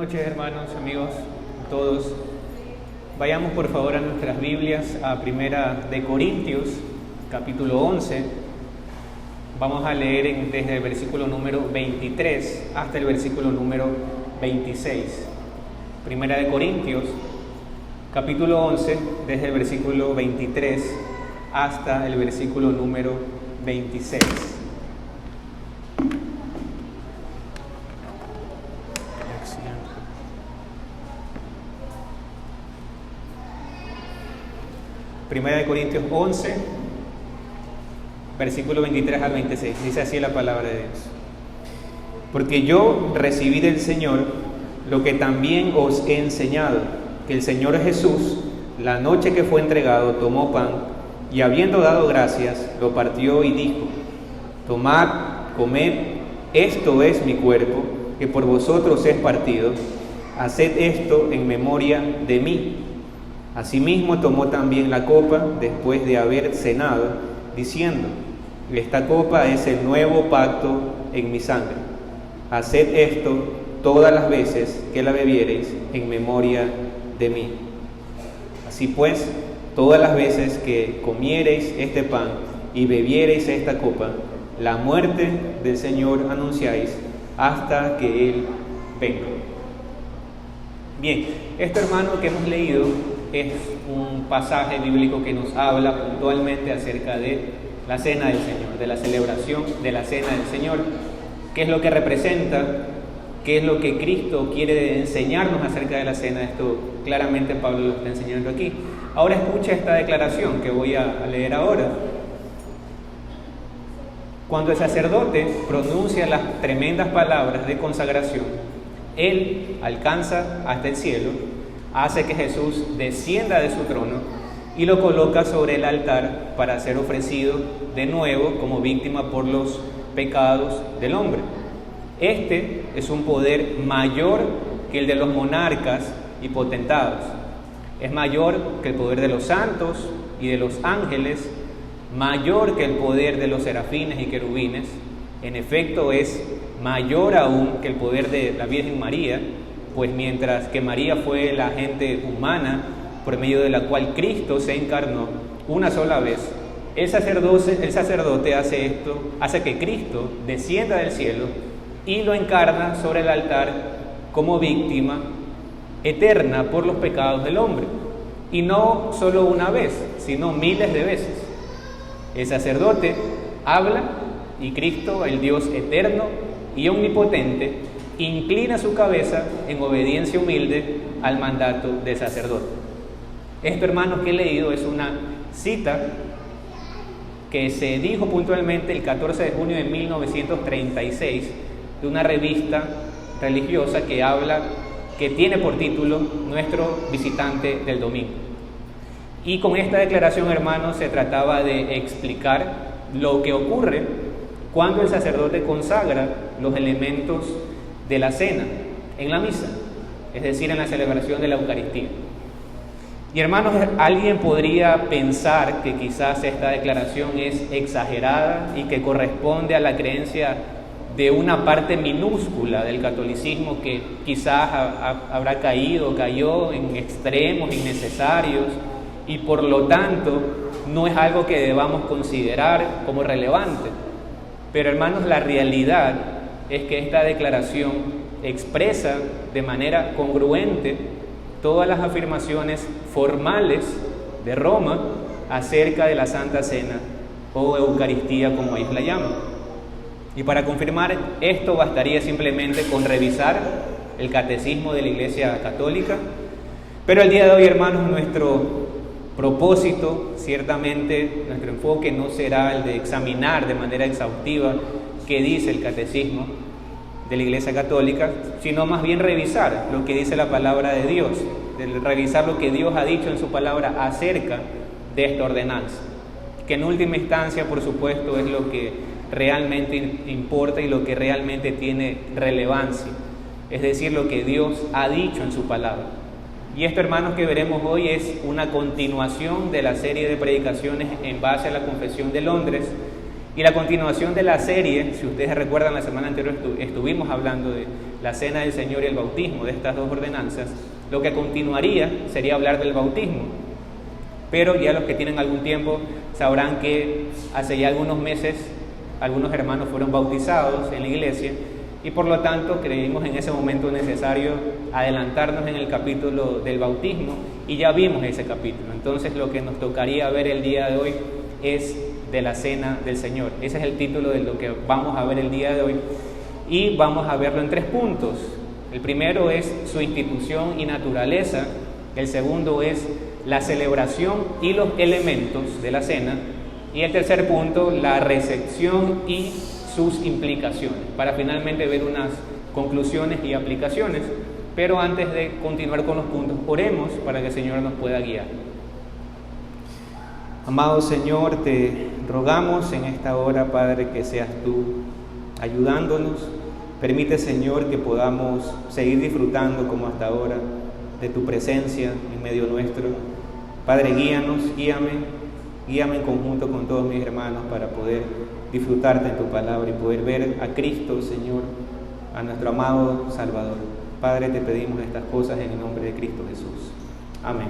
noches, hermanos, amigos, todos. Vayamos por favor a nuestras Biblias a Primera de Corintios, capítulo 11. Vamos a leer desde el versículo número 23 hasta el versículo número 26. Primera de Corintios, capítulo 11, desde el versículo 23 hasta el versículo número 26. Primera de Corintios 11, versículo 23 al 26. Dice así la palabra de Dios. Porque yo recibí del Señor lo que también os he enseñado, que el Señor Jesús, la noche que fue entregado, tomó pan, y habiendo dado gracias, lo partió y dijo: Tomad, comed, esto es mi cuerpo, que por vosotros es partido, haced esto en memoria de mí. Asimismo tomó también la copa después de haber cenado, diciendo: Esta copa es el nuevo pacto en mi sangre. Haced esto todas las veces que la bebiereis en memoria de mí. Así pues, todas las veces que comiereis este pan y bebiereis esta copa, la muerte del Señor anunciáis hasta que Él venga. Bien, esto, hermano, que hemos leído es un pasaje bíblico que nos habla puntualmente acerca de la cena del Señor, de la celebración de la cena del Señor. ¿Qué es lo que representa? ¿Qué es lo que Cristo quiere enseñarnos acerca de la cena? Esto claramente Pablo lo está enseñando aquí. Ahora escucha esta declaración que voy a leer ahora. Cuando el sacerdote pronuncia las tremendas palabras de consagración, él alcanza hasta el cielo, hace que Jesús descienda de su trono y lo coloca sobre el altar para ser ofrecido de nuevo como víctima por los pecados del hombre. Este es un poder mayor que el de los monarcas y potentados. Es mayor que el poder de los santos y de los ángeles, mayor que el poder de los serafines y querubines. En efecto, es mayor aún que el poder de la Virgen María, pues mientras que María fue la agente humana por medio de la cual Cristo se encarnó una sola vez, el sacerdote hace esto, hace que Cristo descienda del cielo y lo encarna sobre el altar como víctima eterna por los pecados del hombre. Y no solo una vez, sino miles de veces. El sacerdote habla y Cristo, el Dios eterno y omnipotente, inclina su cabeza en obediencia humilde al mandato del sacerdote. Esto, hermanos, que he leído es una cita que se dijo puntualmente el 14 de junio de 1936 de una revista religiosa que tiene por título Nuestro Visitante del Domingo. Y con esta declaración, hermanos, se trataba de explicar lo que ocurre cuando el sacerdote consagra los elementos de la cena en la misa, es decir, en la celebración de la Eucaristía. Y, hermanos, alguien podría pensar que quizás esta declaración es exagerada y que corresponde a la creencia de una parte minúscula del catolicismo que quizás cayó en extremos innecesarios y por lo tanto no es algo que debamos considerar como relevante. Pero, hermanos, la realidad es que esta declaración expresa de manera congruente todas las afirmaciones formales de Roma acerca de la Santa Cena o Eucaristía, como ellos la llaman. Y para confirmar esto bastaría simplemente con revisar el catecismo de la Iglesia Católica. Pero el día de hoy, hermanos, nuestro propósito, ciertamente nuestro enfoque no será el de examinar de manera exhaustiva qué dice el catecismo de la Iglesia Católica, sino más bien revisar lo que dice la palabra de Dios, revisar lo que Dios ha dicho en su palabra acerca de esta ordenanza, que en última instancia, por supuesto, es lo que realmente importa y lo que realmente tiene relevancia, es decir, lo que Dios ha dicho en su palabra. Y esto, hermanos, que veremos hoy es una continuación de la serie de predicaciones en base a la Confesión de Londres, y la continuación de la serie. Si ustedes recuerdan, la semana anterior estuvimos hablando de la cena del Señor y el bautismo, de estas dos ordenanzas, lo que continuaría sería hablar del bautismo. Pero ya los que tienen algún tiempo sabrán que hace ya algunos meses algunos hermanos fueron bautizados en la iglesia y por lo tanto creímos en ese momento necesario adelantarnos en el capítulo del bautismo y ya vimos ese capítulo. Entonces lo que nos tocaría ver el día de hoy es de la cena del Señor. Ese es el título de lo que vamos a ver el día de hoy y vamos a verlo en 3 puntos. El primero es su institución y naturaleza, el segundo es la celebración y los elementos de la cena y el tercer punto, la recepción y sus implicaciones, para finalmente ver unas conclusiones y aplicaciones. Pero antes de continuar con los puntos, oremos para que el Señor nos pueda guiar. Amado Señor, te rogamos en esta hora, Padre, que seas tú ayudándonos. Permite, Señor, que podamos seguir disfrutando como hasta ahora de tu presencia en medio nuestro. Padre, guíanos, guíame en conjunto con todos mis hermanos para poder disfrutarte en tu palabra y poder ver a Cristo, Señor, a nuestro amado Salvador. Padre, te pedimos estas cosas en el nombre de Cristo Jesús. Amén.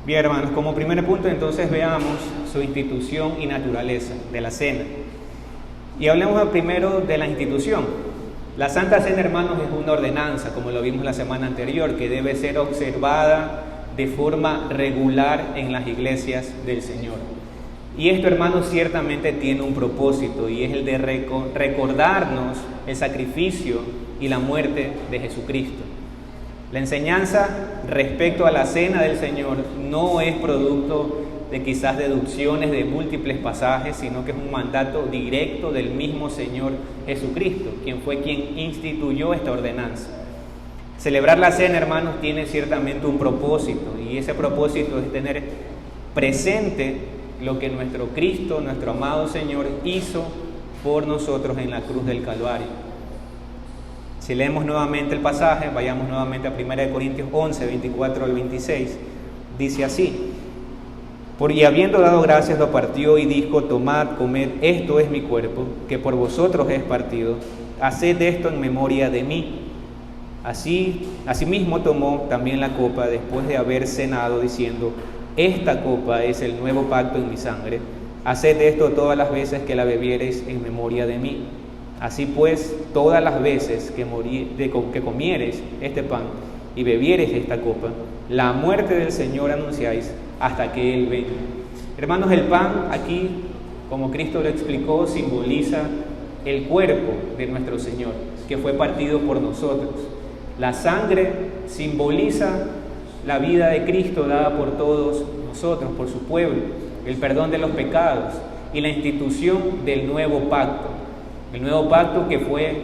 Bien, hermanos, como primer punto entonces veamos su institución y naturaleza de la cena. Y hablemos primero de la institución. La Santa Cena, hermanos, es una ordenanza, como lo vimos la semana anterior, que debe ser observada de forma regular en las iglesias del Señor. Y esto, hermanos, ciertamente tiene un propósito y es el de recordarnos el sacrificio y la muerte de Jesucristo. La enseñanza respecto a la cena del Señor no es producto de quizás deducciones de múltiples pasajes, sino que es un mandato directo del mismo Señor Jesucristo, quien fue quien instituyó esta ordenanza. Celebrar la cena, hermanos, tiene ciertamente un propósito, y ese propósito es tener presente lo que nuestro Cristo, nuestro amado Señor, hizo por nosotros en la cruz del Calvario. Si leemos nuevamente el pasaje, vayamos nuevamente a 1 Corintios 11, 24 al 26, dice así: y habiendo dado gracias, lo partió y dijo: tomad, comed, esto es mi cuerpo, que por vosotros es partido, haced esto en memoria de mí. Asimismo tomó también la copa después de haber cenado, diciendo: esta copa es el nuevo pacto en mi sangre, haced esto todas las veces que la bebiereis en memoria de mí. Así pues, todas las veces que comiereis este pan y bebiereis esta copa, la muerte del Señor anunciáis hasta que Él venga. Hermanos, el pan aquí, como Cristo lo explicó, simboliza el cuerpo de nuestro Señor, que fue partido por nosotros. La sangre simboliza la vida de Cristo dada por todos nosotros, por su pueblo, el perdón de los pecados y la institución del nuevo pacto. El nuevo pacto que fue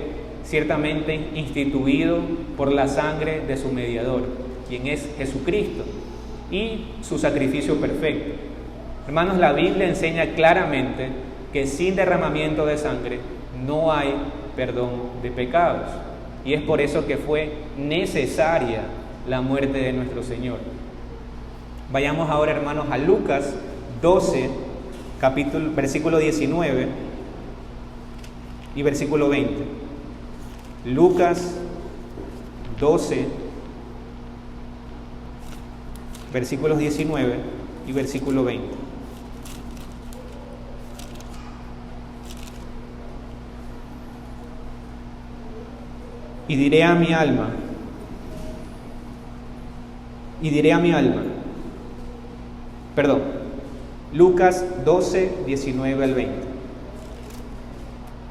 ciertamente instituido por la sangre de su mediador, quien es Jesucristo, y su sacrificio perfecto. Hermanos, la Biblia enseña claramente que sin derramamiento de sangre no hay perdón de pecados. Y es por eso que fue necesaria la muerte de nuestro Señor. Vayamos ahora, hermanos, a Lucas 12, versículo 19 y versículo 20. Lucas 12, versículos 19 y versículo 20. Y diré a mi alma, Lucas 12, 19 al 20.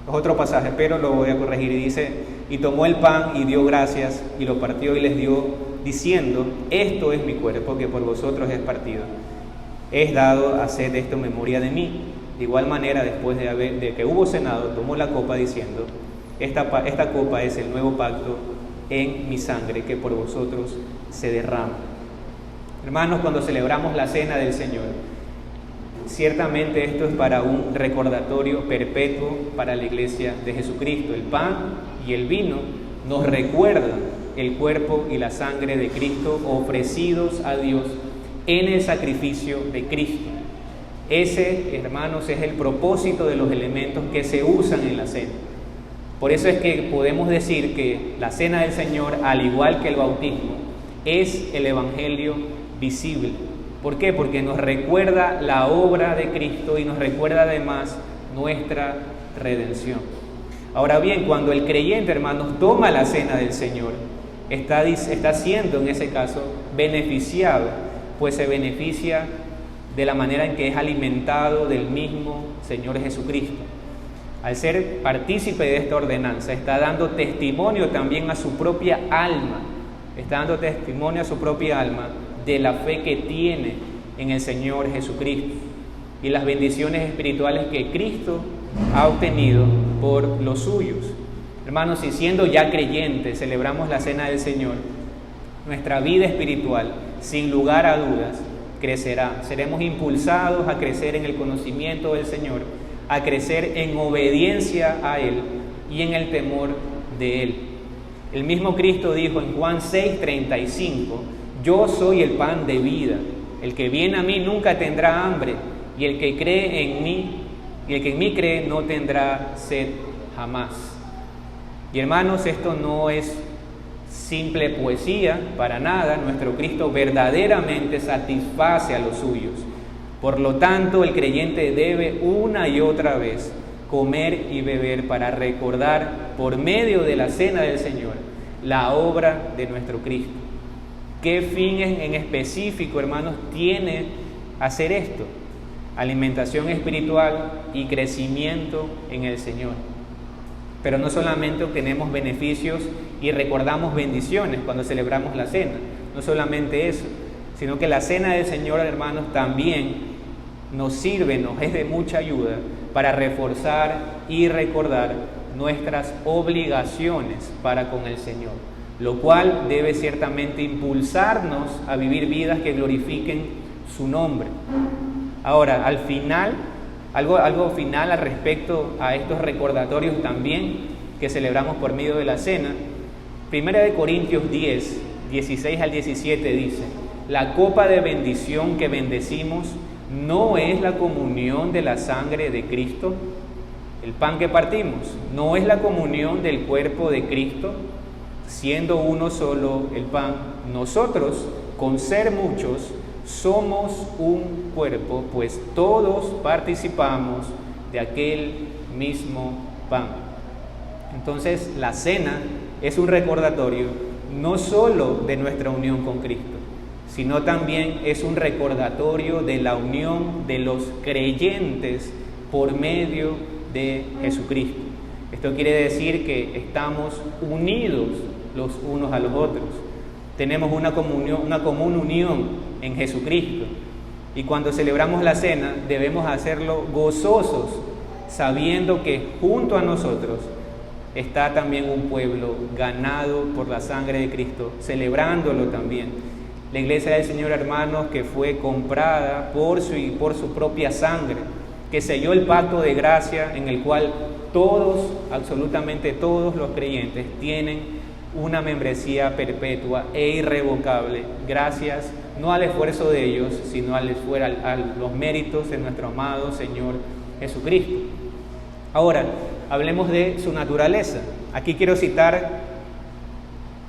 Es otro pasaje, pero lo voy a corregir y dice: y tomó el pan y dio gracias y lo partió y les dio, diciendo: esto es mi cuerpo que por vosotros es partido. Es dado, haced esto en memoria de mí. De igual manera, después de que hubo cenado, tomó la copa diciendo: esta copa es el nuevo pacto en mi sangre que por vosotros se derrama. Hermanos, cuando celebramos la cena del Señor, ciertamente esto es para un recordatorio perpetuo para la iglesia de Jesucristo. El pan y el vino nos recuerdan el cuerpo y la sangre de Cristo ofrecidos a Dios en el sacrificio de Cristo. Ese, hermanos, es el propósito de los elementos que se usan en la cena. Por eso es que podemos decir que la Cena del Señor, al igual que el bautismo, es el Evangelio visible. ¿Por qué? Porque nos recuerda la obra de Cristo y nos recuerda además nuestra redención. Ahora bien, cuando el creyente, hermanos, toma la Cena del Señor, está siendo en ese caso beneficiado, pues se beneficia de la manera en que es alimentado del mismo Señor Jesucristo. Al ser partícipe de esta ordenanza, está dando testimonio también a su propia alma, de la fe que tiene en el Señor Jesucristo y las bendiciones espirituales que Cristo ha obtenido por los suyos. Hermanos, y siendo ya creyentes, celebramos la Cena del Señor, nuestra vida espiritual, sin lugar a dudas, crecerá. Seremos impulsados a crecer en el conocimiento del Señor, a crecer en obediencia a Él y en el temor de Él. El mismo Cristo dijo en Juan 6:35, yo soy el pan de vida, el que viene a mí nunca tendrá hambre, y el que cree en mí, y el que en mí cree no tendrá sed jamás. Y hermanos, esto no es simple poesía, para nada. Nuestro Cristo verdaderamente satisface a los suyos. Por lo tanto, el creyente debe una y otra vez comer y beber para recordar por medio de la Cena del Señor la obra de nuestro Cristo. ¿Qué fin en específico, hermanos, tiene hacer esto? Alimentación espiritual y crecimiento en el Señor. Pero no solamente obtenemos beneficios y recordamos bendiciones cuando celebramos la cena, no solamente eso, sino que la Cena del Señor, hermanos, también nos sirve, nos es de mucha ayuda para reforzar y recordar nuestras obligaciones para con el Señor, lo cual debe ciertamente impulsarnos a vivir vidas que glorifiquen su nombre. Ahora, al final, algo final al respecto a estos recordatorios también que celebramos por medio de la cena. 1 Corintios 10, 16 al 17 dice: la copa de bendición que bendecimos no es la comunión de la sangre de Cristo. El pan que partimos no es la comunión del cuerpo de Cristo. Siendo uno solo el pan, nosotros, con ser muchos, somos un cuerpo, pues todos participamos de aquel mismo pan. Entonces, la cena es un recordatorio no solo de nuestra unión con Cristo, sino también es un recordatorio de la unión de los creyentes por medio de Jesucristo. Esto quiere decir que estamos unidos los unos a los otros. Tenemos una común unión en Jesucristo. Y cuando celebramos la cena debemos hacerlo gozosos, sabiendo que junto a nosotros está también un pueblo ganado por la sangre de Cristo, celebrándolo también. La iglesia del Señor, hermanos, que fue comprada por su propia sangre, que selló el pacto de gracia en el cual todos, absolutamente todos los creyentes tienen una membresía perpetua e irrevocable, gracias no al esfuerzo de ellos, sino a los méritos de nuestro amado Señor Jesucristo. Ahora, hablemos de su naturaleza. Aquí quiero citar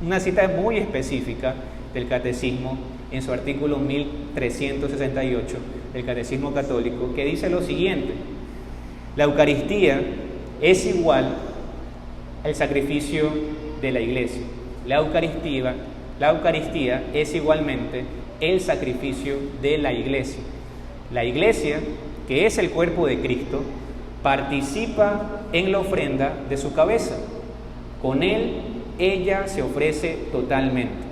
una cita muy específica del Catecismo en su artículo 1368 del Catecismo Católico, que dice lo siguiente: la Eucaristía es igual al sacrificio de la Iglesia. La Eucaristía es igualmente el sacrificio de la Iglesia. La Iglesia, que es el cuerpo de Cristo, participa en la ofrenda de su cabeza. Con él, ella se ofrece totalmente.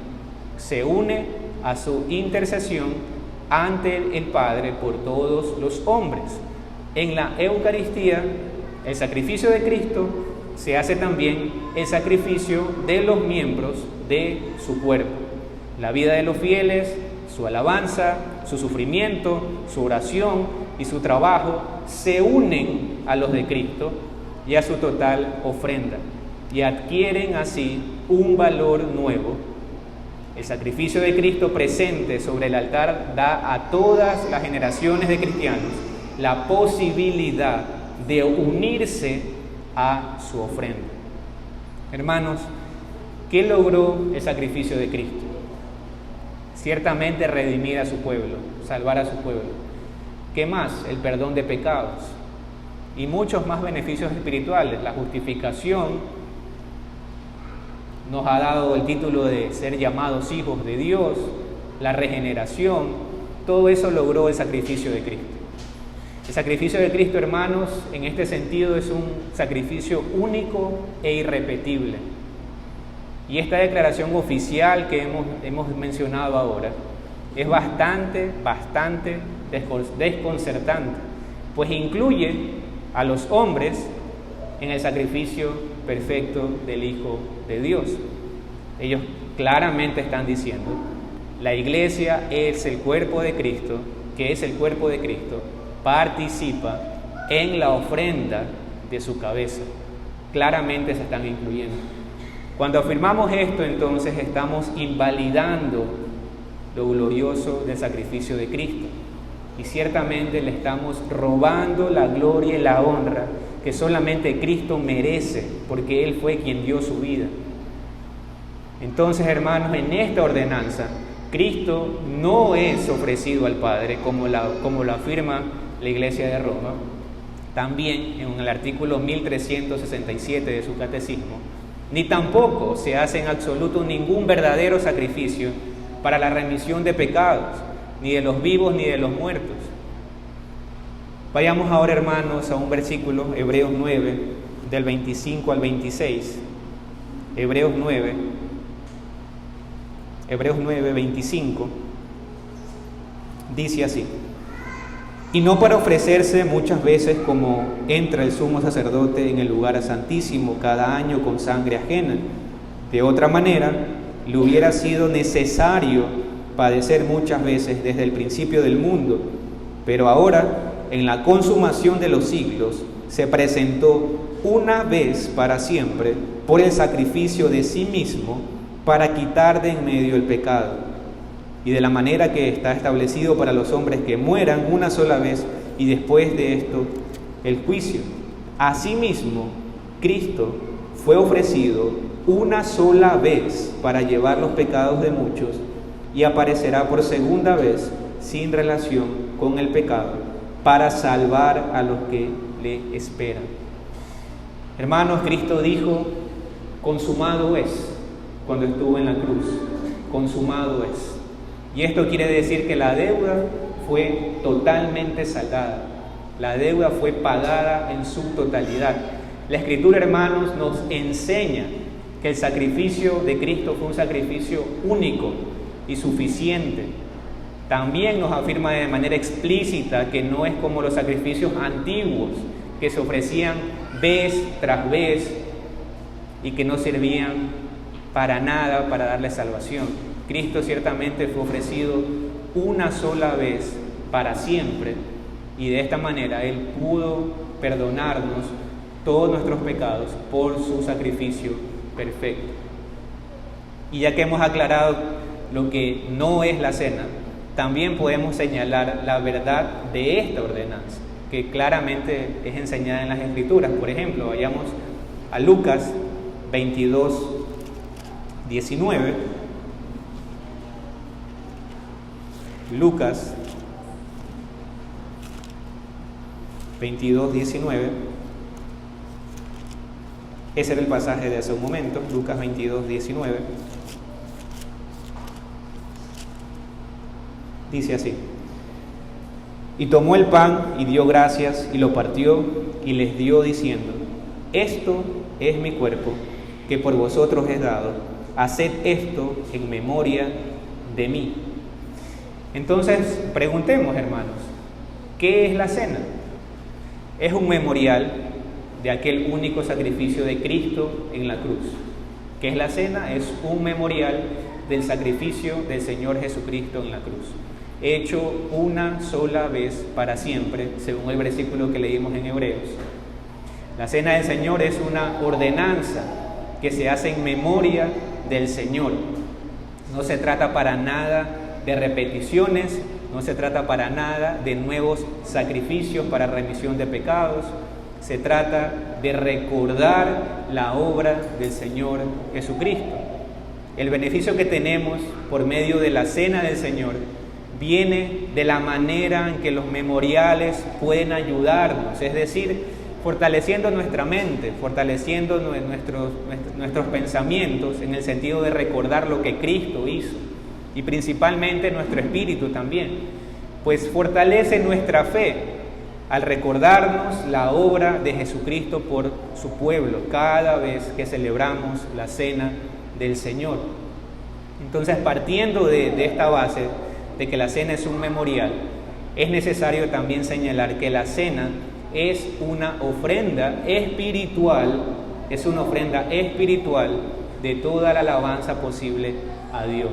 Se une a su intercesión ante el Padre por todos los hombres. En la Eucaristía, el sacrificio de Cristo, se hace también el sacrificio de los miembros de su cuerpo. La vida de los fieles, su alabanza, su sufrimiento, su oración y su trabajo se unen a los de Cristo y a su total ofrenda, y adquieren así un valor nuevo. El sacrificio de Cristo presente sobre el altar da a todas las generaciones de cristianos la posibilidad de unirse a su ofrenda. Hermanos, ¿qué logró el sacrificio de Cristo? Ciertamente redimir a su pueblo, salvar a su pueblo. ¿Qué más? El perdón de pecados y muchos más beneficios espirituales. La justificación nos ha dado el título de ser llamados hijos de Dios, la regeneración, todo eso logró el sacrificio de Cristo. El sacrificio de Cristo, hermanos, en este sentido es un sacrificio único e irrepetible. Y esta declaración oficial que hemos mencionado ahora es bastante desconcertante, pues incluye a los hombres en el sacrificio perfecto del Hijo de Dios. Ellos claramente están diciendo, la iglesia es el cuerpo de Cristo, que es el cuerpo de Cristo, participa en la ofrenda de su cabeza. Claramente se están incluyendo. Cuando afirmamos esto, entonces estamos invalidando lo glorioso del sacrificio de Cristo. Y ciertamente le estamos robando la gloria y la honra que solamente Cristo merece, porque Él fue quien dio su vida. Entonces, hermanos, en esta ordenanza, Cristo no es ofrecido al Padre, como lo afirma la Iglesia de Roma. También en el artículo 1367 de su catecismo, ni tampoco se hace en absoluto ningún verdadero sacrificio para la remisión de pecados, ni de los vivos ni de los muertos. Vayamos ahora, hermanos, a un versículo, Hebreos 9, del 25 al 26. Hebreos 9, 25, dice así: y no para ofrecerse muchas veces como entra el sumo sacerdote en el lugar santísimo cada año con sangre ajena. De otra manera, le hubiera sido necesario padecer muchas veces desde el principio del mundo, pero ahora, en la consumación de los siglos, se presentó una vez para siempre por el sacrificio de sí mismo para quitar de en medio el pecado. Y de la manera que está establecido para los hombres que mueran una sola vez y después de esto el juicio. Asimismo, Cristo fue ofrecido una sola vez para llevar los pecados de muchos y aparecerá por segunda vez sin relación con el pecado para salvar a los que le esperan. Hermanos, Cristo dijo, consumado es, cuando estuvo en la cruz, consumado es. Y esto quiere decir que la deuda fue totalmente saldada, la deuda fue pagada en su totalidad. La Escritura, hermanos, nos enseña que el sacrificio de Cristo fue un sacrificio único y suficiente. También nos afirma de manera explícita que no es como los sacrificios antiguos que se ofrecían vez tras vez y que no servían para nada para darle salvación. Cristo ciertamente fue ofrecido una sola vez para siempre y de esta manera Él pudo perdonarnos todos nuestros pecados por su sacrificio perfecto. Y ya que hemos aclarado lo que no es la cena, también podemos señalar la verdad de esta ordenanza, que claramente es enseñada en las Escrituras. Por ejemplo, vayamos a Lucas 22, 19. Lucas 22, 19. Ese era el pasaje de hace un momento, Lucas 22, 19. Dice así: y tomó el pan y dio gracias y lo partió y les dio diciendo: esto es mi cuerpo que por vosotros es dado, haced esto en memoria de mí. Entonces, preguntemos, hermanos, ¿qué es la cena? Es un memorial de aquel único sacrificio de Cristo en la cruz. ¿Qué es la cena? Es un memorial del sacrificio del Señor Jesucristo en la cruz, hecho una sola vez para siempre, según el versículo que leímos en Hebreos. La cena del Señor es una ordenanza que se hace en memoria del Señor. No se trata para nada de repeticiones, no se trata para nada de nuevos sacrificios para remisión de pecados, Se trata de recordar la obra del Señor Jesucristo. El beneficio que tenemos por medio de la cena del Señor viene de la manera en que los memoriales pueden ayudarnos, es decir, fortaleciendo nuestra mente, fortaleciendo nuestros pensamientos en el sentido de recordar lo que Cristo hizo, y principalmente nuestro espíritu también, pues fortalece nuestra fe al recordarnos la obra de Jesucristo por su pueblo cada vez que celebramos la cena del Señor. Entonces, partiendo de esta base de que la cena es un memorial, es necesario también señalar que la cena es una ofrenda espiritual, de toda la alabanza posible a Dios.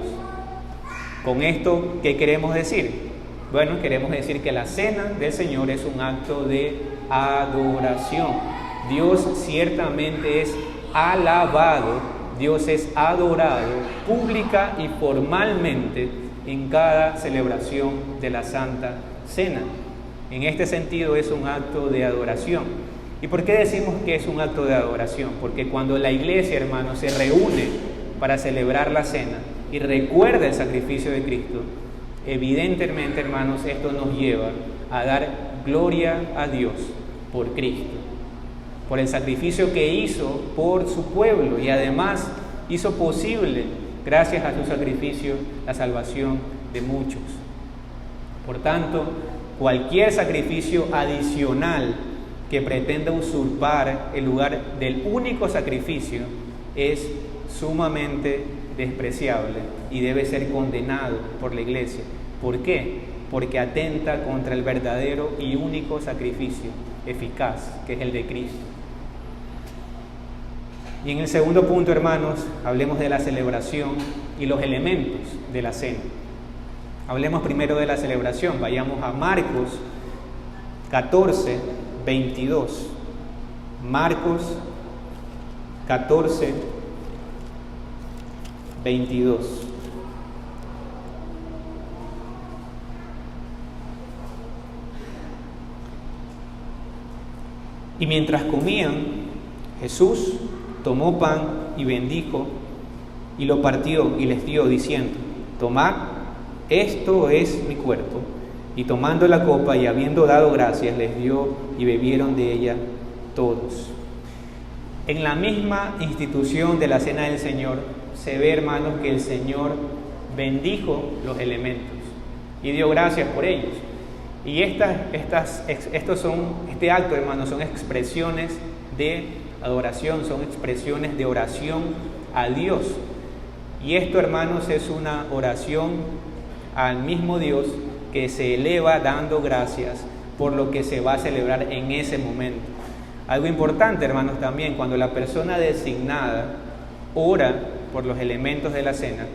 Con esto, ¿qué queremos decir? Bueno, queremos decir que la cena del Señor es un acto de adoración. Dios ciertamente es alabado, Dios es adorado pública y formalmente en cada celebración de la Santa Cena. En este sentido es un acto de adoración. ¿Y por qué decimos que es un acto de adoración? Porque cuando la iglesia, hermanos, se reúne para celebrar la cena y recuerda el sacrificio de Cristo, evidentemente, hermanos, esto nos lleva a dar gloria a Dios por Cristo, por el sacrificio que hizo por su pueblo, y además hizo posible, gracias a su sacrificio, la salvación de muchos. Por tanto, cualquier sacrificio adicional que pretenda usurpar el lugar del único sacrificio es sumamente despreciable y debe ser condenado por la iglesia. ¿Por qué? Porque atenta contra el verdadero y único sacrificio eficaz, que es el de Cristo. Y en el segundo punto, hermanos, hablemos de la celebración y los elementos de la cena. Hablemos primero de la celebración. Vayamos a Marcos 14, 22. Marcos 14, 22. Y mientras comían, Jesús tomó pan y bendijo, y lo partió y les dio, diciendo: tomad, esto es mi cuerpo. Y tomando la copa y habiendo dado gracias, les dio, y bebieron de ella todos. En la misma institución de la Cena del Señor se ve, hermanos, que el Señor bendijo los elementos y dio gracias por ellos. Y este acto, hermanos, son expresiones de adoración, son expresiones de oración a Dios. Y esto, hermanos, es una oración al mismo Dios que se eleva dando gracias por lo que se va a celebrar en ese momento. Algo importante, hermanos, también, cuando la persona designada ora por los elementos de la cena,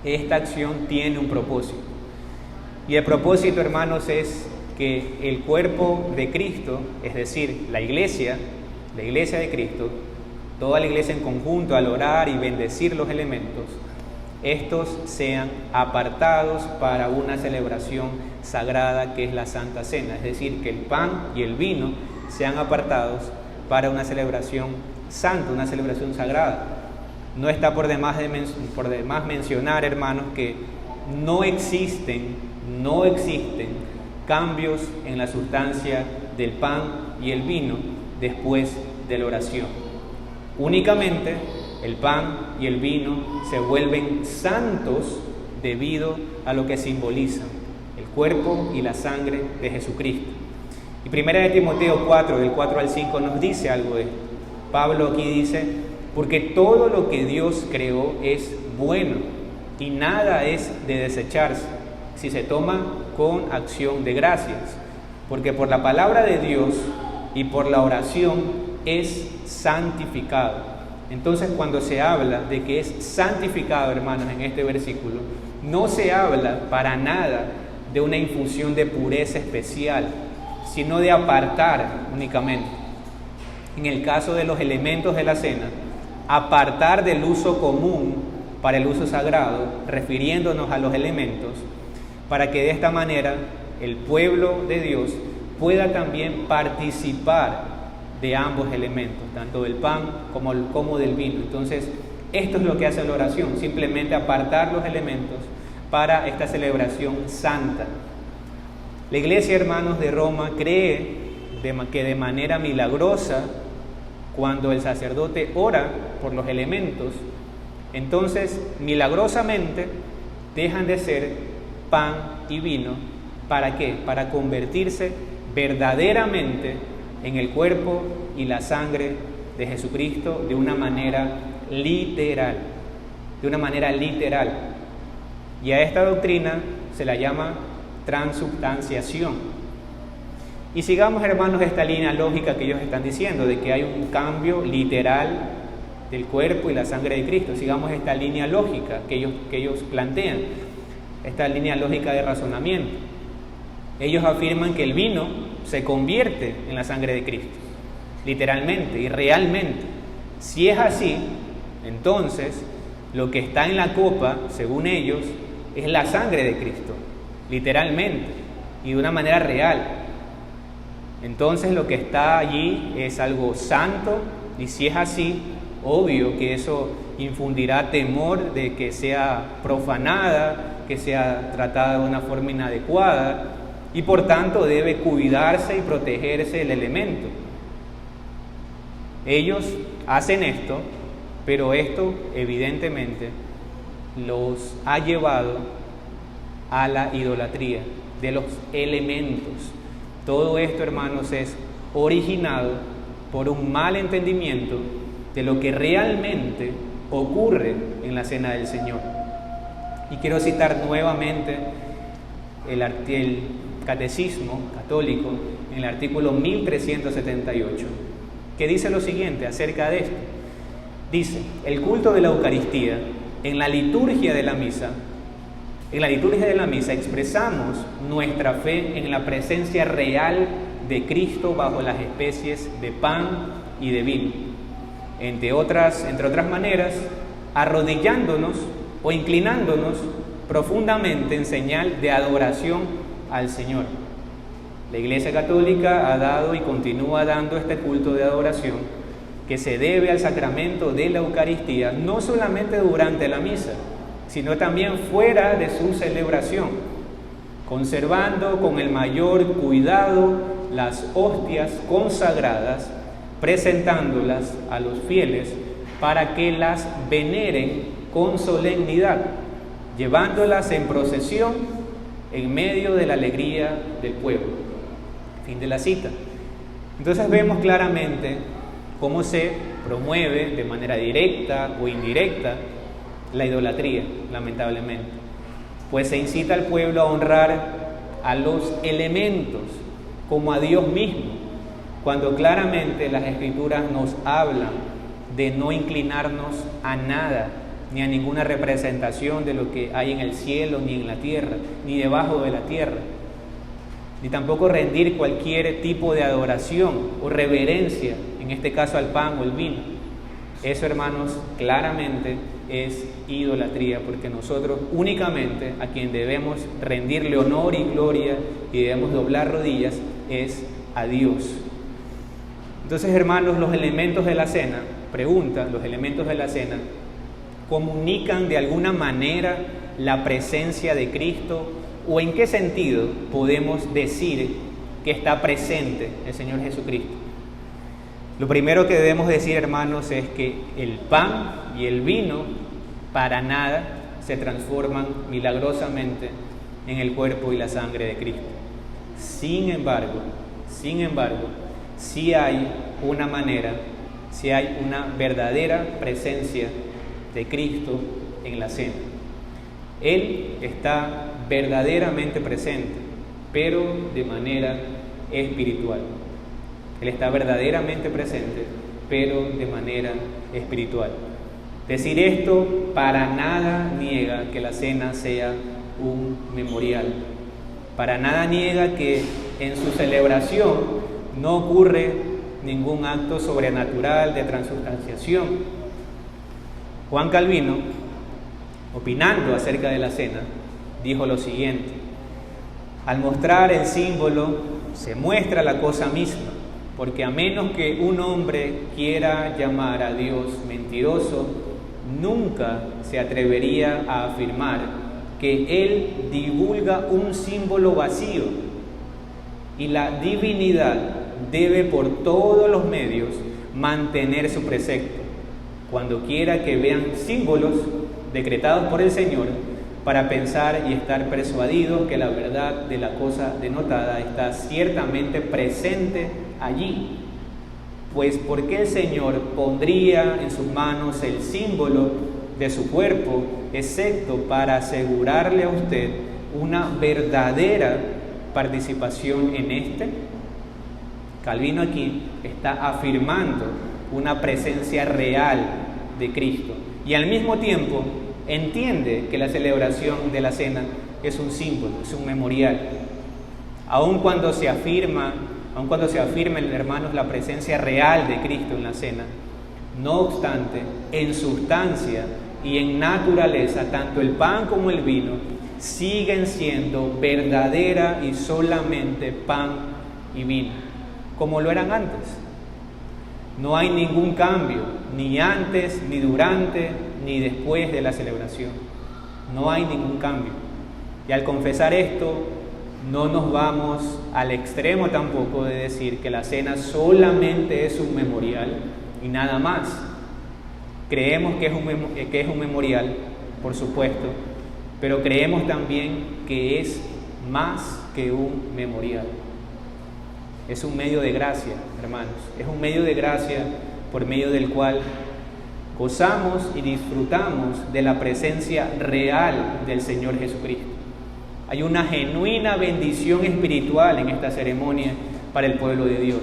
esta acción tiene un propósito. Y el propósito, hermanos, es que el cuerpo de Cristo, es decir, la iglesia de Cristo, toda la iglesia en conjunto, al orar y bendecir los elementos, estos sean apartados para una celebración sagrada que es la Santa Cena. Es decir, que el pan y el vino sean apartados para una celebración santa, una celebración sagrada. No está por demás mencionar, hermanos, que no existen cambios en la sustancia del pan y el vino después de la oración. Únicamente el pan y el vino se vuelven santos debido a lo que simbolizan el cuerpo y la sangre de Jesucristo. Y 1 Timoteo 4, del 4 al 5, nos dice algo de esto. Pablo aquí dice: porque todo lo que Dios creó es bueno y nada es de desecharse si se toma con acción de gracias, porque por la palabra de Dios y por la oración es santificado. Entonces, cuando se habla de que es santificado, hermanos, en este versículo, no se habla para nada de una infusión de pureza especial, sino de apartar únicamente. En el caso de los elementos de la cena, apartar del uso común para el uso sagrado, refiriéndonos a los elementos, para que de esta manera el pueblo de Dios pueda también participar de ambos elementos, tanto del pan como del vino. Entonces, esto es lo que hace la oración, simplemente apartar los elementos para esta celebración santa. La Iglesia, hermanos de Roma, cree que de manera milagrosa, cuando el sacerdote ora por los elementos, entonces milagrosamente dejan de ser pan y vino. ¿Para qué? Para convertirse verdaderamente en el cuerpo y la sangre de Jesucristo de una manera literal. De una manera literal. Y a esta doctrina se la llama transubstanciación. Y sigamos, hermanos, esta línea lógica que ellos están diciendo, de que hay un cambio literal del cuerpo y la sangre de Cristo. Sigamos esta línea lógica que ellos plantean, esta línea lógica de razonamiento. Ellos afirman que el vino se convierte en la sangre de Cristo, literalmente y realmente. Si es así, entonces lo que está en la copa, según ellos, es la sangre de Cristo, literalmente y de una manera real. Entonces lo que está allí es algo santo, y si es así, obvio que eso infundirá temor de que sea profanada, que sea tratada de una forma inadecuada, y por tanto debe cuidarse y protegerse el elemento. Ellos hacen esto, pero esto evidentemente los ha llevado a la idolatría de los elementos. Todo esto, hermanos, es originado por un mal entendimiento de lo que realmente ocurre en la Cena del Señor. Y quiero citar nuevamente el Catecismo Católico en el artículo 1378, que dice lo siguiente acerca de esto. Dice: el culto de la Eucaristía en la liturgia de la misa expresamos nuestra fe en la presencia real de Cristo bajo las especies de pan y de vino. Entre otras maneras, arrodillándonos o inclinándonos profundamente en señal de adoración al Señor. La Iglesia Católica ha dado y continúa dando este culto de adoración que se debe al sacramento de la Eucaristía, no solamente durante la misa, sino también fuera de su celebración, conservando con el mayor cuidado las hostias consagradas, presentándolas a los fieles para que las veneren con solemnidad, llevándolas en procesión en medio de la alegría del pueblo. Fin de la cita. Entonces vemos claramente cómo se promueve de manera directa o indirecta la idolatría, lamentablemente. Pues se incita al pueblo a honrar a los elementos como a Dios mismo, cuando claramente las Escrituras nos hablan de no inclinarnos a nada, ni a ninguna representación de lo que hay en el cielo, ni en la tierra, ni debajo de la tierra, ni tampoco rendir cualquier tipo de adoración o reverencia, en este caso al pan o el vino. Eso, hermanos, claramente es idolatría, porque nosotros únicamente a quien debemos rendirle honor y gloria y debemos doblar rodillas es a Dios. Entonces, hermanos, los elementos de la cena, los elementos de la cena comunican de alguna manera la presencia de Cristo, o en qué sentido podemos decir que está presente el Señor Jesucristo. Lo primero que debemos decir, hermanos, es que el pan y el vino para nada se transforman milagrosamente en el cuerpo y la sangre de Cristo. Sin embargo, sí hay una manera, sí hay una verdadera presencia de Cristo en la cena. Él está verdaderamente presente, pero de manera espiritual. Él está verdaderamente presente, pero de manera espiritual. Decir esto para nada niega que la cena sea un memorial. Para nada niega que en su celebración no ocurre ningún acto sobrenatural de transubstanciación. Juan Calvino, opinando acerca de la cena, dijo lo siguiente: al mostrar el símbolo se muestra la cosa misma, porque a menos que un hombre quiera llamar a Dios mentiroso, nunca se atrevería a afirmar que Él divulga un símbolo vacío, y la divinidad debe por todos los medios mantener su precepto, cuando quiera que vean símbolos decretados por el Señor, para pensar y estar persuadidos que la verdad de la cosa denotada está ciertamente presente allí. Pues ¿por qué el Señor pondría en sus manos el símbolo de su cuerpo, excepto para asegurarle a usted una verdadera participación en este? Calvino aquí está afirmando una presencia real de Cristo y al mismo tiempo entiende que la celebración de la cena es un símbolo, es un memorial. Aun cuando se afirma, hermanos, la presencia real de Cristo en la cena, no obstante, en sustancia y en naturaleza, tanto el pan como el vino siguen siendo verdadera y solamente pan y vino, como lo eran antes. No hay ningún cambio, ni antes, ni durante, ni después de la celebración. No hay ningún cambio. Y al confesar esto, no nos vamos al extremo tampoco de decir que la cena solamente es un memorial y nada más. Creemos que es un memorial, por supuesto, pero creemos también que es más que un memorial. Es un medio de gracia, hermanos. Es un medio de gracia por medio del cual gozamos y disfrutamos de la presencia real del Señor Jesucristo. Hay una genuina bendición espiritual en esta ceremonia para el pueblo de Dios.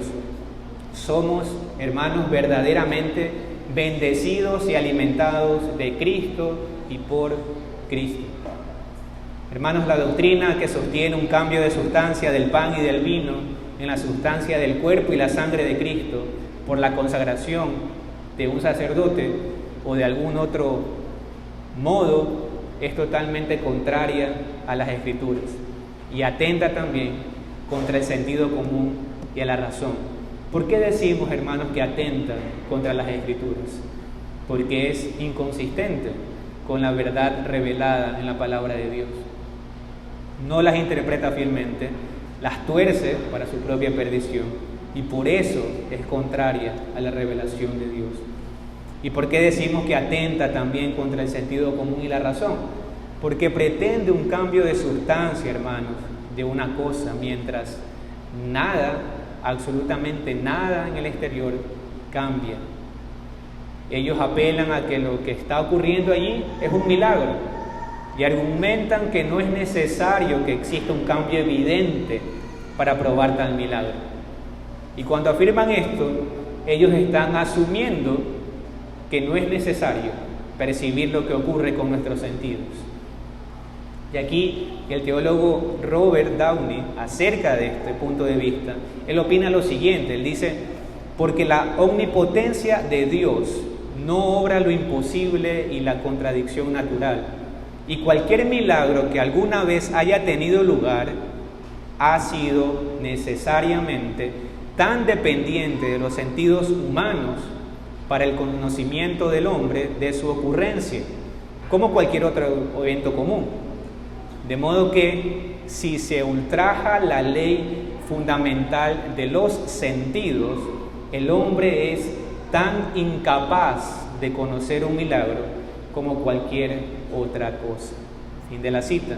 Somos, hermanos, verdaderamente bendecidos y alimentados de Cristo y por Cristo. Hermanos, la doctrina que sostiene un cambio de sustancia del pan y del vino en la sustancia del cuerpo y la sangre de Cristo por la consagración de un sacerdote o de algún otro modo es totalmente contraria a las Escrituras y atenta también contra el sentido común y a la razón. ¿Por qué decimos, hermanos, que atenta contra las Escrituras? Porque es inconsistente con la verdad revelada en la palabra de Dios. No las interpreta fielmente, las tuerce para su propia perdición y por eso es contraria a la revelación de Dios. ¿Y por qué decimos que atenta también contra el sentido común y la razón? Porque pretende un cambio de sustancia, hermanos, de una cosa, mientras nada, absolutamente nada en el exterior cambia. Ellos apelan a que lo que está ocurriendo allí es un milagro y argumentan que no es necesario que exista un cambio evidente para probar tal milagro. Y cuando afirman esto, ellos están asumiendo que no es necesario percibir lo que ocurre con nuestros sentidos. Y aquí el teólogo Robert Downey, acerca de este punto de vista, él opina lo siguiente, él dice: porque la omnipotencia de Dios no obra lo imposible y la contradicción natural, y cualquier milagro que alguna vez haya tenido lugar ha sido necesariamente tan dependiente de los sentidos humanos para el conocimiento del hombre de su ocurrencia, como cualquier otro evento común. De modo que si se ultraja la ley fundamental de los sentidos, el hombre es tan incapaz de conocer un milagro como cualquier otra cosa. Fin de la cita.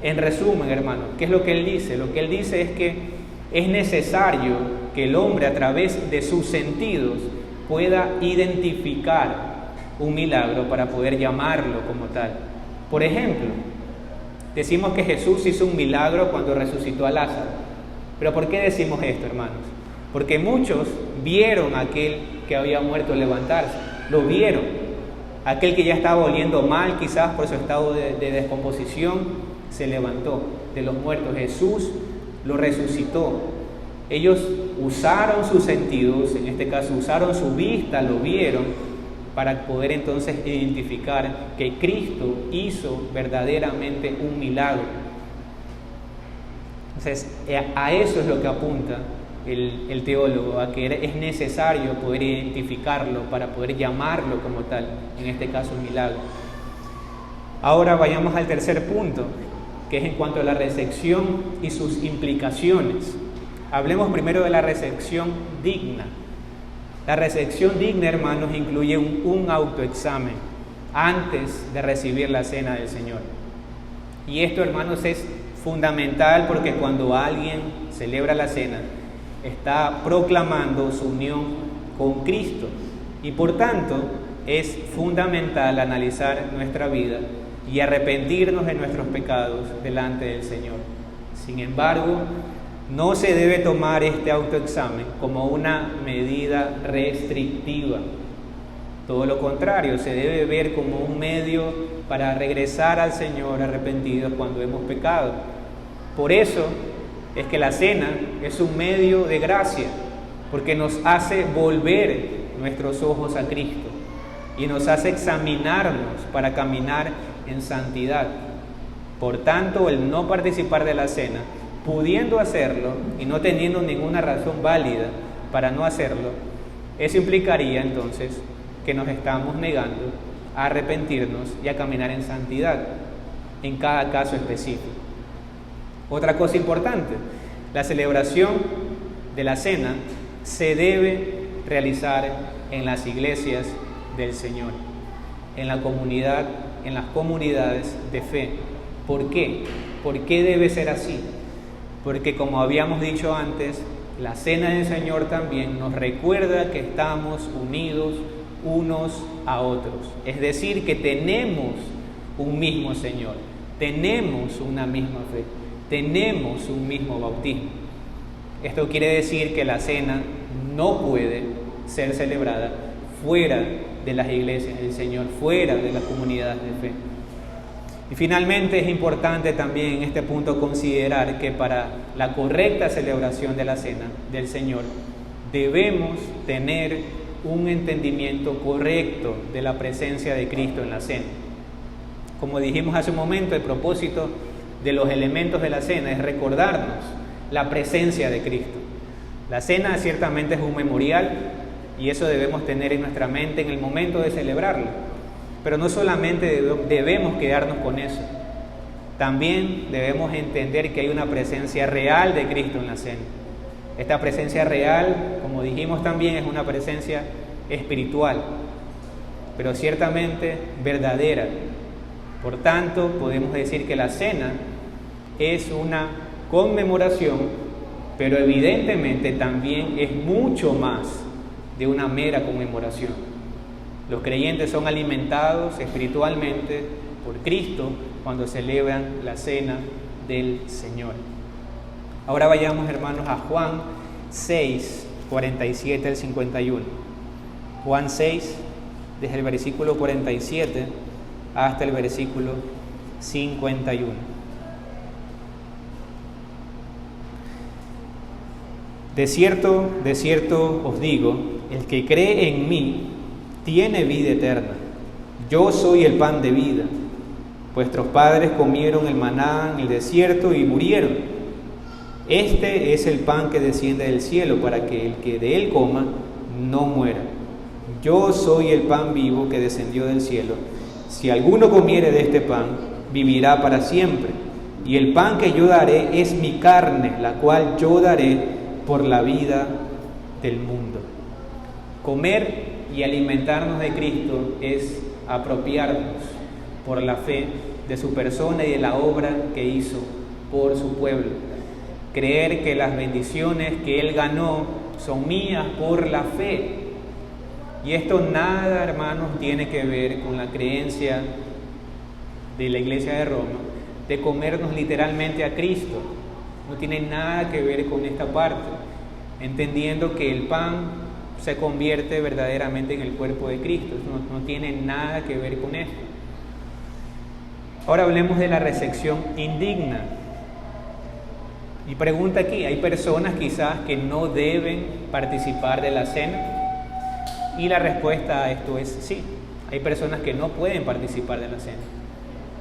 En resumen, hermanos, ¿qué es lo que él dice? Lo que él dice es que es necesario que el hombre a través de sus sentidos pueda identificar un milagro para poder llamarlo como tal. Por ejemplo, decimos que Jesús hizo un milagro cuando resucitó a Lázaro. ¿Pero por qué decimos esto, hermanos? Porque muchos vieron a aquel que había muerto levantarse, lo vieron. Aquel que ya estaba oliendo mal, quizás por su estado de descomposición, se levantó de los muertos. Jesús lo resucitó. Ellos usaron sus sentidos, en este caso usaron su vista, lo vieron, para poder entonces identificar que Cristo hizo verdaderamente un milagro. Entonces, a eso es lo que apunta el teólogo, a que es necesario poder identificarlo para poder llamarlo como tal, en este caso milagro. Ahora vayamos al tercer punto, que es en cuanto a la recepción y sus implicaciones. Hablemos primero de la recepción digna. La recepción digna, hermanos, incluye un autoexamen antes de recibir la cena del Señor. Y esto, hermanos, es fundamental porque cuando alguien celebra la cena, está proclamando su unión con Cristo. Y por tanto, es fundamental analizar nuestra vida y arrepentirnos de nuestros pecados delante del Señor. Sin embargo, no se debe tomar este autoexamen como una medida restrictiva. Todo lo contrario, se debe ver como un medio para regresar al Señor arrepentidos cuando hemos pecado. Por eso es que la cena es un medio de gracia, porque nos hace volver nuestros ojos a Cristo y nos hace examinarnos para caminar en santidad. Por tanto, el no participar de la cena, pudiendo hacerlo y no teniendo ninguna razón válida para no hacerlo, eso implicaría entonces que nos estamos negando a arrepentirnos y a caminar en santidad en cada caso específico. Otra cosa importante, la celebración de la cena se debe realizar en las iglesias del Señor, en la comunidad, en las comunidades de fe. ¿Por qué? ¿Por qué debe ser así? Porque, como habíamos dicho antes, la cena del Señor también nos recuerda que estamos unidos unos a otros. Es decir, que tenemos un mismo Señor, tenemos una misma fe, tenemos un mismo bautismo. Esto quiere decir que la cena no puede ser celebrada fuera de las iglesias del Señor, fuera de las comunidades de fe. Y finalmente es importante también en este punto considerar que para la correcta celebración de la cena del Señor debemos tener un entendimiento correcto de la presencia de Cristo en la cena. Como dijimos hace un momento, el propósito de los elementos de la cena es recordarnos la presencia de Cristo. La cena ciertamente es un memorial y eso debemos tener en nuestra mente en el momento de celebrarlo. Pero no solamente debemos quedarnos con eso, también debemos entender que hay una presencia real de Cristo en la cena. Esta presencia real, como dijimos también, es una presencia espiritual, pero ciertamente verdadera. Por tanto, podemos decir que la cena es una conmemoración, pero evidentemente también es mucho más de una mera conmemoración. Los creyentes son alimentados espiritualmente por Cristo cuando celebran la cena del Señor. Ahora vayamos, hermanos, a Juan 6, 47 al 51. Juan 6, desde el versículo 47 hasta el versículo 51. De cierto os digo, el que cree en mí tiene vida eterna. Yo soy el pan de vida. Vuestros padres comieron el maná en el desierto y murieron. Este es el pan que desciende del cielo, para que el que de él coma no muera. Yo soy el pan vivo que descendió del cielo. Si alguno comiere de este pan, vivirá para siempre. Y el pan que yo daré es mi carne, la cual yo daré por la vida del mundo. Comer y alimentarnos de Cristo es apropiarnos por la fe de su persona y de la obra que hizo por su pueblo. Creer que las bendiciones que Él ganó son mías por la fe. Y esto nada, hermanos, tiene que ver con la creencia de la Iglesia de Roma de comernos literalmente a Cristo. No tiene nada que ver con esta parte, entendiendo que el pan se convierte verdaderamente en el cuerpo de Cristo. No tiene nada que ver con esto. Ahora hablemos de la recepción indigna. Y pregunta aquí, ¿hay personas quizás que no deben participar de la cena? Y la respuesta a esto es sí. Hay personas que no pueden participar de la cena.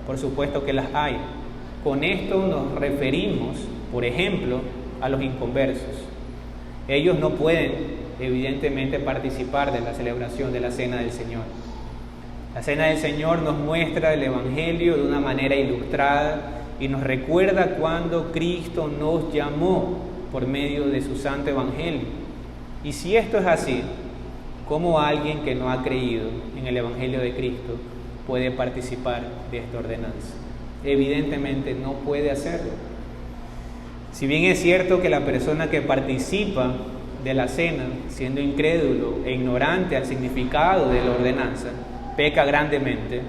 Por supuesto que las hay. Con esto nos referimos, por ejemplo, a los inconversos. Ellos no pueden, evidentemente, participar de la celebración de la Cena del Señor. La Cena del Señor nos muestra el Evangelio de una manera ilustrada y nos recuerda cuando Cristo nos llamó por medio de su santo Evangelio. Y si esto es así, ¿cómo alguien que no ha creído en el Evangelio de Cristo puede participar de esta ordenanza? Evidentemente no puede hacerlo. Si bien es cierto que la persona que participa de la cena, siendo incrédulo e ignorante al significado de la ordenanza, peca grandemente,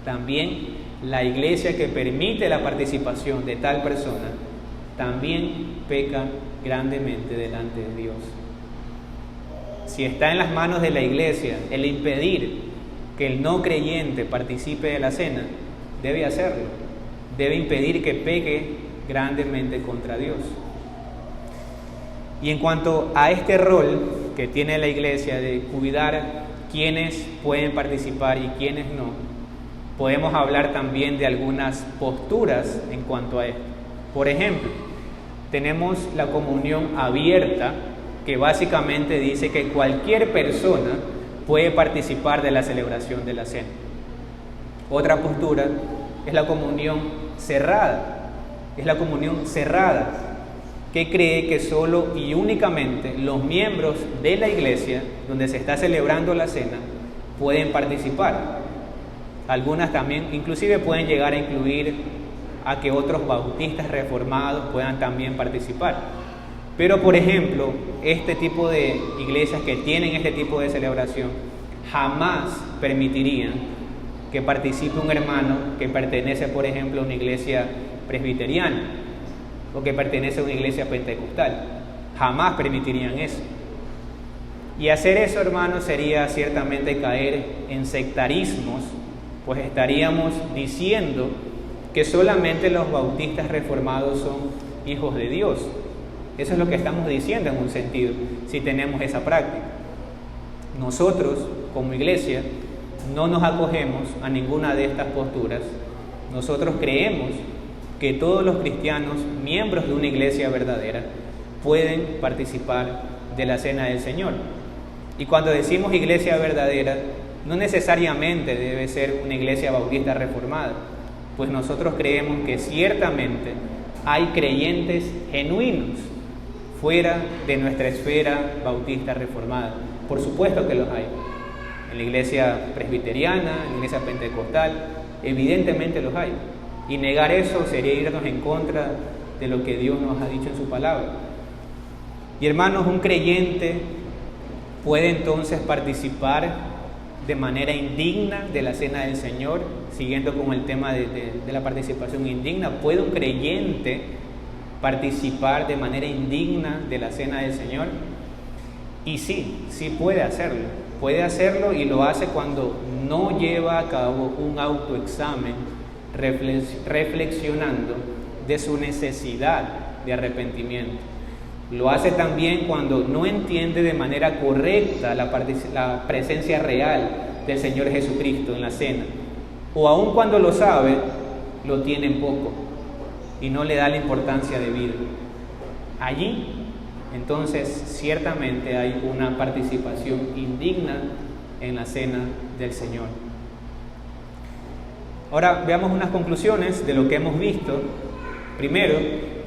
también la iglesia que permite la participación de tal persona también peca grandemente delante de Dios. Si está en las manos de la iglesia el impedir que el no creyente participe de la cena, debe hacerlo, debe impedir que peque grandemente contra Dios. Y en cuanto a este rol que tiene la iglesia de cuidar quiénes pueden participar y quiénes no, podemos hablar también de algunas posturas en cuanto a esto. Por ejemplo, tenemos la comunión abierta, que básicamente dice que cualquier persona puede participar de la celebración de la cena. Otra postura es la comunión cerrada. Es la comunión cerrada, que cree que solo y únicamente los miembros de la iglesia donde se está celebrando la cena pueden participar. Algunas también inclusive pueden llegar a incluir a que otros bautistas reformados puedan también participar. Pero por ejemplo, este tipo de iglesias que tienen este tipo de celebración jamás permitirían que participe un hermano que pertenece, por ejemplo, a una iglesia presbiteriana o que pertenece a una iglesia pentecostal. Jamás permitirían eso. Y hacer eso, hermanos, sería ciertamente caer en sectarismos, pues estaríamos diciendo que solamente los bautistas reformados son hijos de Dios. Eso es lo que estamos diciendo en un sentido, si tenemos esa práctica. Nosotros, como iglesia, no nos acogemos a ninguna de estas posturas. Nosotros creemos que todos los cristianos, miembros de una iglesia verdadera, pueden participar de la Cena del Señor. Y cuando decimos iglesia verdadera, no necesariamente debe ser una iglesia bautista reformada, pues nosotros creemos que ciertamente hay creyentes genuinos fuera de nuestra esfera bautista reformada. Por supuesto que los hay. En la iglesia presbiteriana, en la iglesia pentecostal, evidentemente los hay. Y negar eso sería irnos en contra de lo que Dios nos ha dicho en su palabra. Y hermanos, un creyente puede entonces participar de manera indigna de la Cena del Señor, siguiendo con el tema de la participación indigna. ¿Puede un creyente participar de manera indigna de la Cena del Señor? Y sí puede hacerlo. Puede hacerlo y lo hace cuando no lleva a cabo un autoexamen reflexionando de su necesidad de arrepentimiento. Lo hace también cuando no entiende de manera correcta la presencia real del Señor Jesucristo en la cena. O aun cuando lo sabe, lo tiene en poco y no le da la importancia debida. Allí, entonces, ciertamente hay una participación indigna en la cena del Señor. Ahora veamos unas conclusiones de lo que hemos visto. Primero,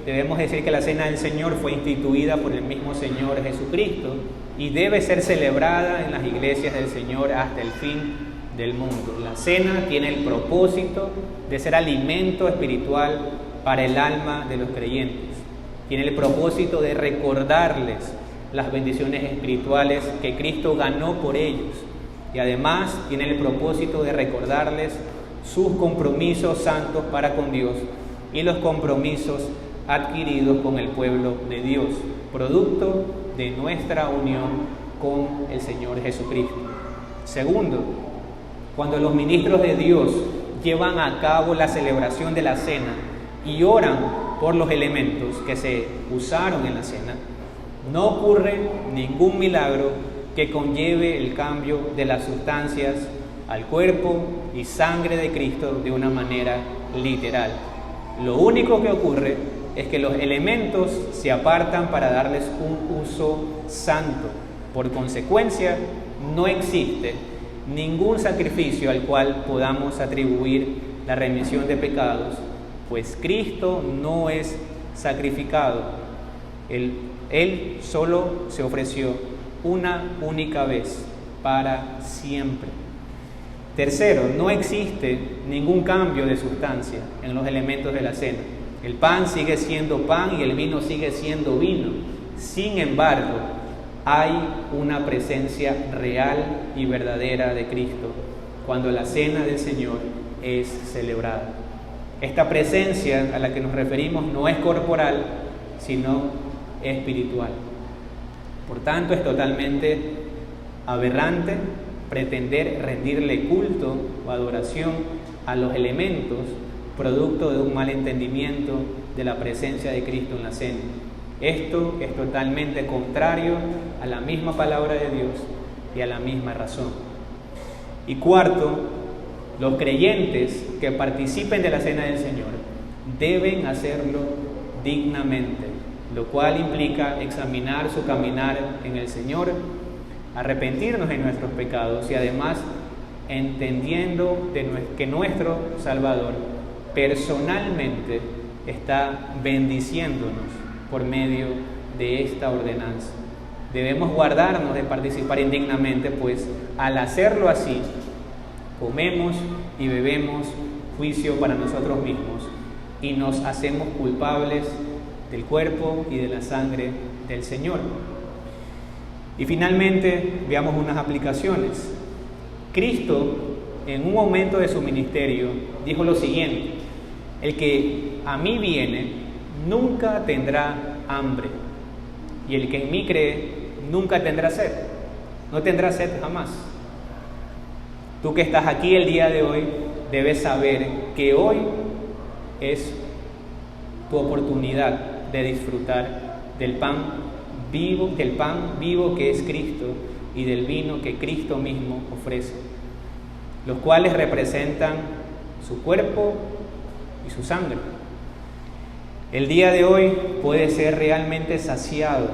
debemos decir que la Cena del Señor fue instituida por el mismo Señor Jesucristo y debe ser celebrada en las iglesias del Señor hasta el fin del mundo. La cena tiene el propósito de ser alimento espiritual para el alma de los creyentes. Tiene el propósito de recordarles las bendiciones espirituales que Cristo ganó por ellos. Y además tiene el propósito de recordarles sus compromisos santos para con Dios y los compromisos adquiridos con el pueblo de Dios, producto de nuestra unión con el Señor Jesucristo. Segundo, cuando los ministros de Dios llevan a cabo la celebración de la cena y oran por los elementos que se usaron en la cena, no ocurre ningún milagro que conlleve el cambio de las sustancias al cuerpo y sangre de Cristo de una manera literal. Lo único que ocurre es que los elementos se apartan para darles un uso santo. Por consecuencia, no existe ningún sacrificio al cual podamos atribuir la remisión de pecados, pues Cristo no es sacrificado. Él solo se ofreció una única vez para siempre. Tercero, no existe ningún cambio de sustancia en los elementos de la cena. El pan sigue siendo pan y el vino sigue siendo vino. Sin embargo, hay una presencia real y verdadera de Cristo cuando la cena del Señor es celebrada. Esta presencia a la que nos referimos no es corporal, sino espiritual. Por tanto, es totalmente aberrante pretender rendirle culto o adoración a los elementos producto de un mal entendimiento de la presencia de Cristo en la cena. Esto es totalmente contrario a la misma palabra de Dios y a la misma razón. Y cuarto, los creyentes que participen de la cena del Señor deben hacerlo dignamente, lo cual implica examinar su caminar en el Señor, arrepentirnos de nuestros pecados y además entendiendo que nuestro Salvador personalmente está bendiciéndonos por medio de esta ordenanza. Debemos guardarnos de participar indignamente, pues al hacerlo así, comemos y bebemos juicio para nosotros mismos y nos hacemos culpables del cuerpo y de la sangre del Señor. Y finalmente, veamos unas aplicaciones. Cristo, en un momento de su ministerio, dijo lo siguiente: el que a mí viene nunca tendrá hambre, y el que en mí cree nunca tendrá sed. No tendrá sed jamás. Tú que estás aquí el día de hoy, debes saber que hoy es tu oportunidad de disfrutar del pan vivo que es Cristo y del vino que Cristo mismo ofrece, los cuales representan su cuerpo y su sangre. El día de hoy puedes ser realmente saciado.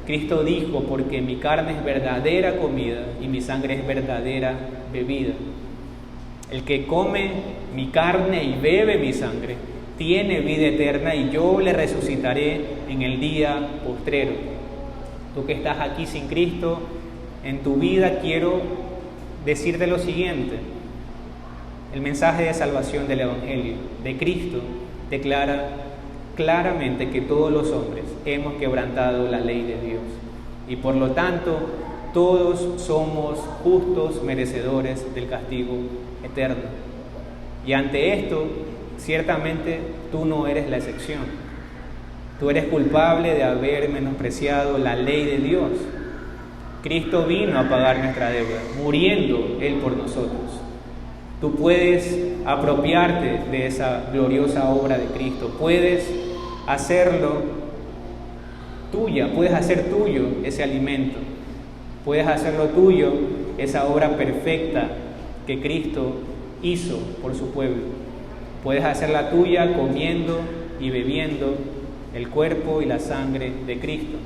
Cristo dijo: porque mi carne es verdadera comida y mi sangre es verdadera bebida. El que come mi carne y bebe mi sangre tiene vida eterna y yo le resucitaré en el día postrero. Tú que estás aquí sin Cristo en tu vida, quiero decirte lo siguiente: el mensaje de salvación del Evangelio de Cristo declara claramente que todos los hombres hemos quebrantado la ley de Dios y por lo tanto todos somos justos merecedores del castigo eterno. Y ante esto, ciertamente tú no eres la excepción. Tú eres culpable de haber menospreciado la ley de Dios. Cristo vino a pagar nuestra deuda, muriendo Él por nosotros. Tú puedes apropiarte de esa gloriosa obra de Cristo, puedes hacerlo tuya, puedes hacer tuyo ese alimento, puedes hacerlo tuyo esa obra perfecta que Cristo hizo por su pueblo. Puedes hacerla tuya comiendo y bebiendo el cuerpo y la sangre de Cristo.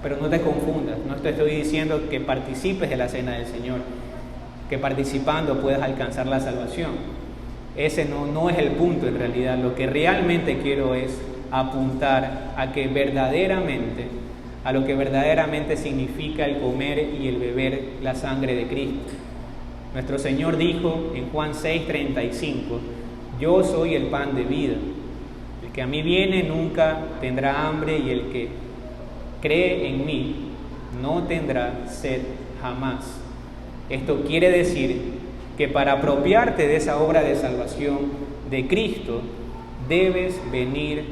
Pero no te confundas, no te estoy diciendo que participes de la cena del Señor, que participando puedas alcanzar la salvación. Ese no es el punto en realidad. Lo que realmente quiero es apuntar a lo que verdaderamente significa el comer y el beber la sangre de Cristo. Nuestro Señor dijo en Juan 6:35: yo soy el pan de vida. El que a mí viene nunca tendrá hambre y el que cree en mí no tendrá sed jamás. Esto quiere decir que para apropiarte de esa obra de salvación de Cristo, debes venir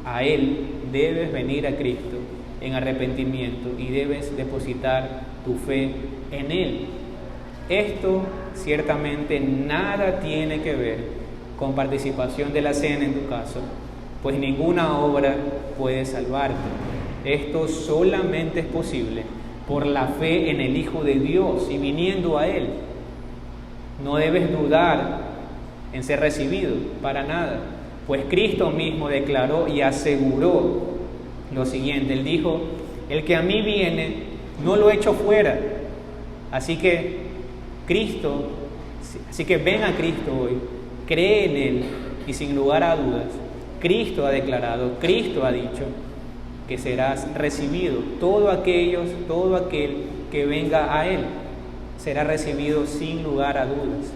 a Él, debes venir a Cristo en arrepentimiento y debes depositar tu fe en Él. Esto ciertamente nada tiene que ver con participación de la cena en tu caso, pues ninguna obra puede salvarte. Esto solamente es posible por la fe en el Hijo de Dios y viniendo a Él. No debes dudar en ser recibido, para nada. Pues Cristo mismo declaró y aseguró lo siguiente. Él dijo: el que a mí viene, no lo echo fuera. Así que ven a Cristo hoy, cree en Él y sin lugar a dudas, Cristo ha declarado, Cristo ha dicho que serás recibido. Todo aquel que venga a Él será recibido sin lugar a dudas.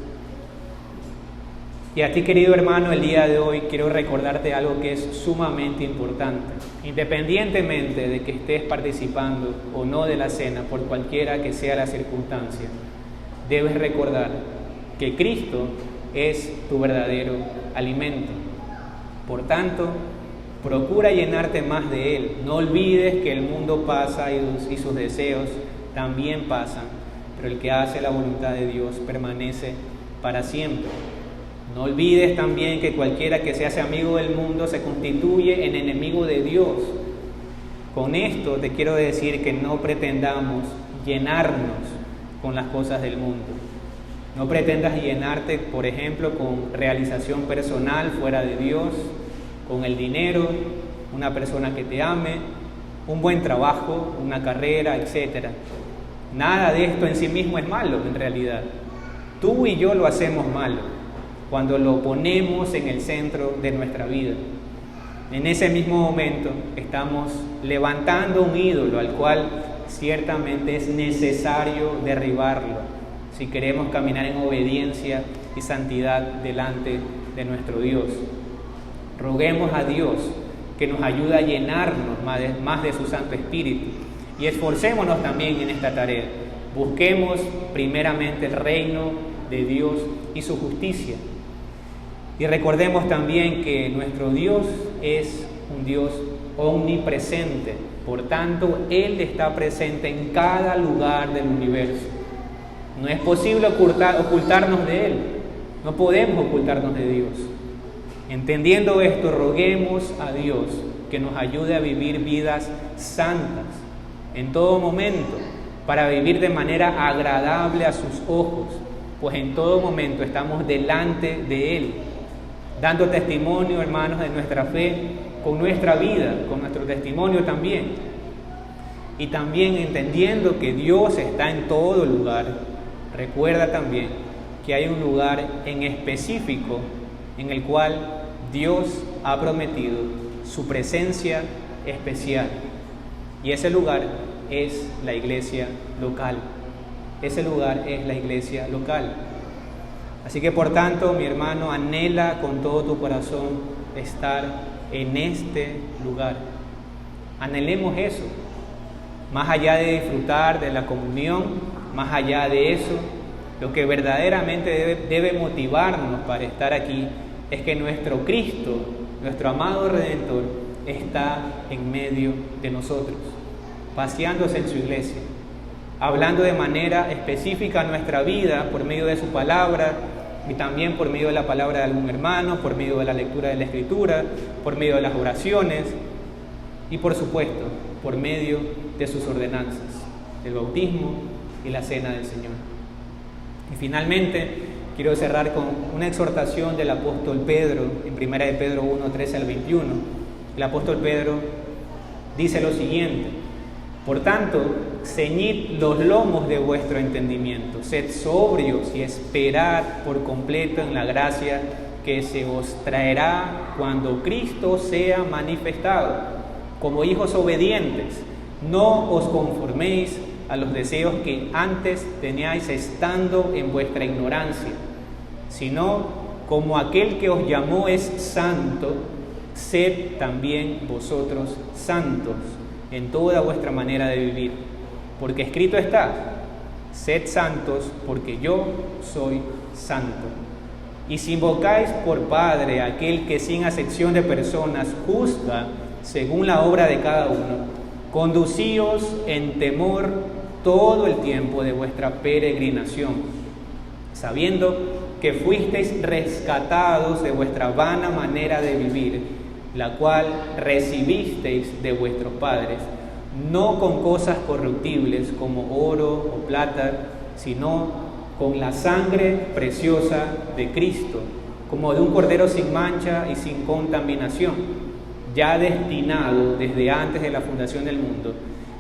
Y a ti, querido hermano, el día de hoy quiero recordarte algo que es sumamente importante. Independientemente de que estés participando o no de la cena, por cualquiera que sea la circunstancia, debes recordar que Cristo es tu verdadero alimento. Por tanto, procura llenarte más de Él. No olvides que el mundo pasa y sus deseos también pasan, pero el que hace la voluntad de Dios permanece para siempre. No olvides también que cualquiera que se hace amigo del mundo se constituye en enemigo de Dios. Con esto te quiero decir que no pretendamos llenarnos con las cosas del mundo. No pretendas llenarte, por ejemplo, con realización personal fuera de Dios, con el dinero, una persona que te ame, un buen trabajo, una carrera, etc. Nada de esto en sí mismo es malo, en realidad. Tú y yo lo hacemos malo cuando lo ponemos en el centro de nuestra vida. En ese mismo momento estamos levantando un ídolo al cual ciertamente es necesario derribarlo si queremos caminar en obediencia y santidad delante de nuestro Dios. Roguemos a Dios que nos ayude a llenarnos más de su Santo Espíritu y esforcémonos también en esta tarea. Busquemos primeramente el reino de Dios y su justicia. Y recordemos también que nuestro Dios es un Dios omnipresente. Por tanto, Él está presente en cada lugar del universo. No es posible ocultarnos de Él. No podemos ocultarnos de Dios. Entendiendo esto, roguemos a Dios que nos ayude a vivir vidas santas en todo momento, para vivir de manera agradable a sus ojos, pues en todo momento estamos delante de Él, dando testimonio, hermanos, de nuestra fe con nuestra vida, con nuestro testimonio también. Y también entendiendo que Dios está en todo lugar, recuerda también que hay un lugar en específico en el cual Dios ha prometido su presencia especial. Y ese lugar es la iglesia local. Ese lugar es la iglesia local. Así que por tanto, mi hermano, anhela con todo tu corazón estar en este lugar. Anhelemos eso. Más allá de disfrutar de la comunión, más allá de eso, lo que verdaderamente debe motivarnos para estar aquí es que nuestro Cristo, nuestro amado Redentor, está en medio de nosotros, paseándose en su iglesia, hablando de manera específica a nuestra vida por medio de su palabra y también por medio de la palabra de algún hermano, por medio de la lectura de la Escritura, por medio de las oraciones y por supuesto por medio de sus ordenanzas, el bautismo y la cena del Señor. Y finalmente quiero cerrar con una exhortación del apóstol Pedro en 1 de Pedro 1, 13 al 21. El apóstol Pedro dice lo siguiente: por tanto, ceñid los lomos de vuestro entendimiento, sed sobrios y esperad por completo en la gracia que se os traerá cuando Cristo sea manifestado. Como hijos obedientes, no os conforméis a los deseos que antes teníais estando en vuestra ignorancia, sino como aquel que os llamó es santo, sed también vosotros santos en toda vuestra manera de vivir, porque escrito está: sed santos porque yo soy santo. Y si invocáis por Padre a aquel que sin acepción de personas juzga según la obra de cada uno, conducíos en temor todo el tiempo de vuestra peregrinación, sabiendo que fuisteis rescatados de vuestra vana manera de vivir, la cual recibisteis de vuestros padres, no con cosas corruptibles como oro o plata, sino con la sangre preciosa de Cristo, como de un cordero sin mancha y sin contaminación, ya destinado desde antes de la fundación del mundo,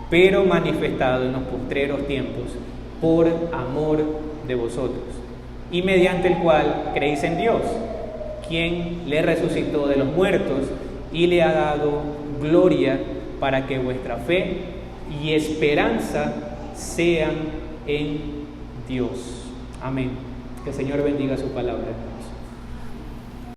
pero manifestado en los postreros tiempos por amor de vosotros, y mediante el cual creéis en Dios, quien le resucitó de los muertos y le ha dado gloria, para que vuestra fe y esperanza sean en Dios. Amén. Que el Señor bendiga su palabra.